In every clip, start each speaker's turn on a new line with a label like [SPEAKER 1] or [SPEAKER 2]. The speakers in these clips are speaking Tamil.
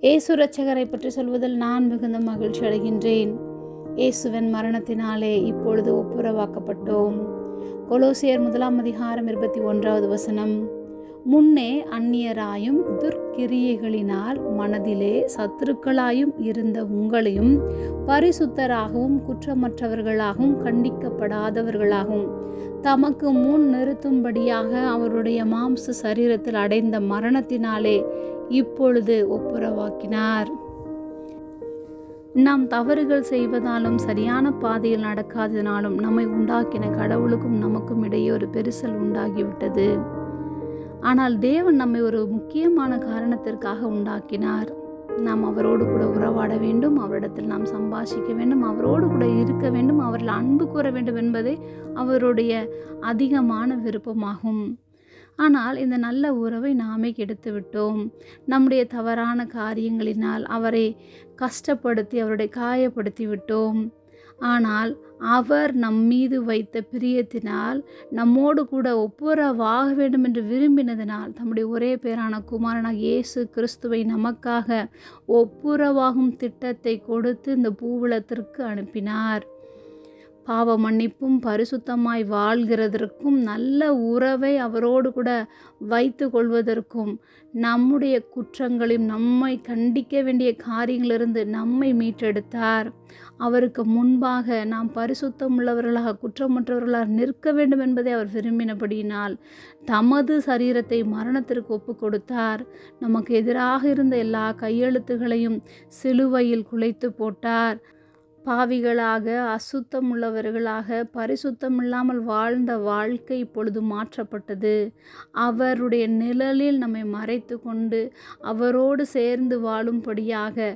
[SPEAKER 1] இயேசு இரட்சகரை பற்றி சொல்வதில் நான் மிகுந்த மகிழ்ச்சி அடைகின்றேன். இயேசுவின் மரணத்தினாலே இப்பொழுது ஒப்புரவாக்கப்பட்டோம். கொலோசியர் 1:21 முன்னே அந்நியராயும் துர்க்கிரியைகளினால் மனதிலே சத்துருக்களாயும் இருந்த உங்களையும் பரிசுத்தராகவும் குற்றமற்றவர்களாகவும் கண்டிக்கப்படாதவர்களாகவும் தமக்கு முன் நிறுத்தும்படியாக அவருடைய மாம்ச சரீரத்தில் அடைந்த மரணத்தினாலே இப்பொழுது ஒப்புரவாக்கினார். நாம் தவறுகள் செய்வதாலும் சரியான பாதையில் நடக்காததினாலும் நம்மை உண்டாக்கின கடவுளுக்கும் நமக்கும் இடையே ஒரு பெரிசல் உண்டாகிவிட்டது. ஆனால் தேவன் நம்மை ஒரு முக்கியமான காரணத்திற்காக உண்டாக்கினார். நாம் அவரோடு கூட உறவாட வேண்டும், அவரிடத்தில் நாம் சம்பாஷிக்க வேண்டும், அவரோடு கூட இருக்க வேண்டும், அவரில் அன்பு கூற வேண்டும் என்பதே அவருடைய அதிகமான விருப்பமாகும். ஆனால் இந்த நல்ல உறவை நாமே கெடுத்து விட்டோம். நம்முடைய தவறான காரியங்களினால் அவரை கஷ்டப்படுத்தி அவருடைய காயப்படுத்தி விட்டோம். ஆனால் அவர் நம்மீது வைத்த பிரியத்தினால் நம்மோடு கூட ஒப்புரவாக வேண்டும் என்று விரும்பினதினால் தம்முடைய ஒரே பேரான குமாரனாக இயேசு கிறிஸ்துவை நமக்காக ஒப்புரவாகும் திட்டத்தை கொடுத்து இந்த பூவுலத்திற்கு அனுப்பினார். பாவ மன்னிப்பும் பரிசுத்தமாய் வாழ்கிறதற்கும் நல்ல உறவை அவரோடு கூட வைத்து கொள்வதற்கும் நம்முடைய குற்றங்களையும் நம்மை கண்டிக்க வேண்டிய காரியங்களிலிருந்து நம்மை மீட்டெடுத்தார். அவருக்கு முன்பாக நாம் பரிசுத்தம் உள்ளவர்களாக குற்றமற்றவர்களாக நிற்க வேண்டும் என்பதை அவர் விரும்பினபடியினால் தமது சரீரத்தை மரணத்திற்கு ஒப்பு கொடுத்தார். நமக்கு எதிராக இருந்த எல்லா கையெழுத்துகளையும் சிலுவையில் குலைத்து போட்டார். பாவிகளாக அசுத்தம் உள்ளவர்களாக பரிசுத்தம் இல்லாமல் வாழ்ந்த வாழ்க்கை இப்பொழுது மாற்றப்பட்டது. அவருடைய நிழலில் நம்மை மறைத்து கொண்டு அவரோடு சேர்ந்து வாழும்படியாக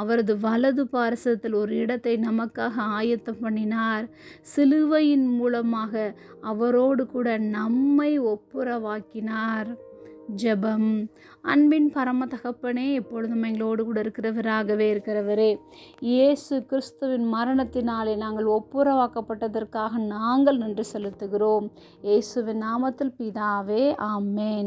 [SPEAKER 1] அவரது வலது பார்சத்தில் ஒரு இடத்தை நமக்காக ஆயத்தம் பண்ணினார். சிலுவையின் மூலமாக அவரோடு கூட நம்மை ஒப்புரவாக்கினார். ஜெபம். அன்பின் பரம தகப்பனே, எப்பொழுதும் எங்களோடு கூட இருக்கிறவரே, இயேசு கிறிஸ்துவின் மரணத்தினாலே நாங்கள் ஒப்புரவாக்கப்பட்டதற்காக நாங்கள் நன்றி செலுத்துகிறோம். இயேசுவின் நாமத்தில் பிதாவே, ஆமென்.